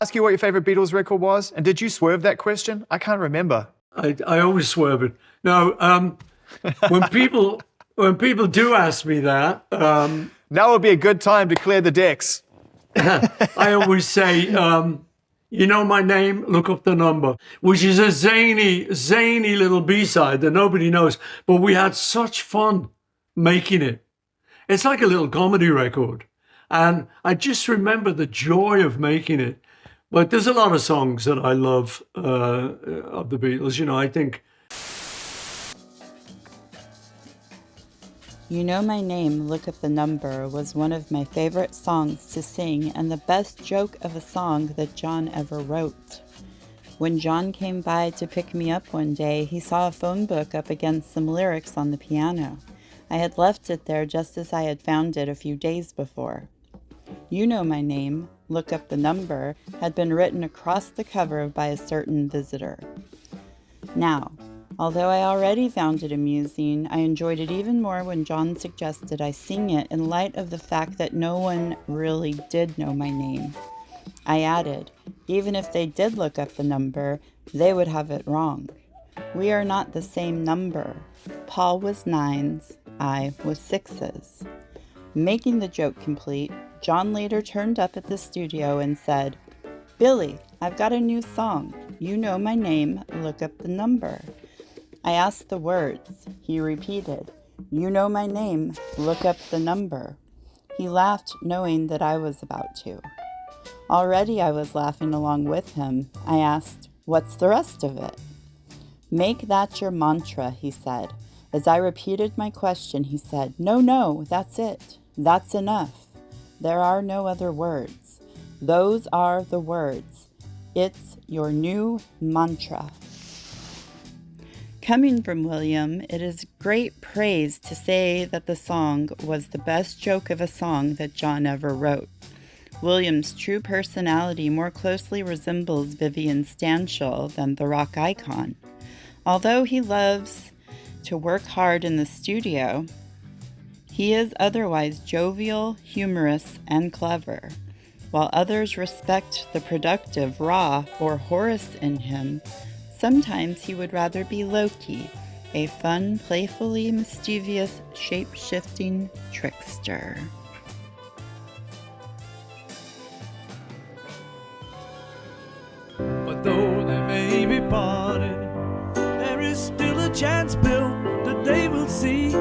Ask you what your favorite Beatles record was, and did you swerve that question? I can't remember. I always swerve it. No, when people do ask me that, Now would be a good time to clear the decks. I always say, you know my name, look up the number, which is a zany little B-side that nobody knows. But we had such fun making it. It's like a little comedy record. And I just remember the joy of making it. But there's a lot of songs that I love of the Beatles. You know, I think You Know My Name, Look Up the Number was one of my favorite songs to sing and the best joke of a song that John ever wrote. When John came by to pick me up one day, he saw a phone book up against some lyrics on the piano. I had left it there just as I had found it a few days before. You Know My Name, Look Up the Number had been written across the cover by a certain visitor. Now, although I already found it amusing, I enjoyed it even more when John suggested I sing it in light of the fact that no one really did know my name. I added, even if they did look up the number, they would have it wrong. We are not the same number. Paul was 9s, I was 6s. Making the joke complete, John later turned up at the studio and said, "Billy, I've got a new song. You Know My Name, Look Up the Number." I asked the words. He repeated, "You know my name, look up the number." He laughed, knowing that I was about to. Already I was laughing along with him. I asked, "What's the rest of it?" "Make that your mantra," he said. As I repeated my question, he said, No, that's it. That's enough. There are no other words. Those are the words. It's your new mantra." Coming from William, it is great praise to say that the song was the best joke of a song that John ever wrote. William's true personality more closely resembles Vivian Stanshall than the rock icon. Although he loves to work hard in the studio, he is otherwise jovial, humorous, and clever. While others respect the productive, raw, or Horace in him, sometimes he would rather be Loki, a fun, playfully mischievous, shape-shifting trickster. But though they may be parted, there is still a chance, Bill, that they will see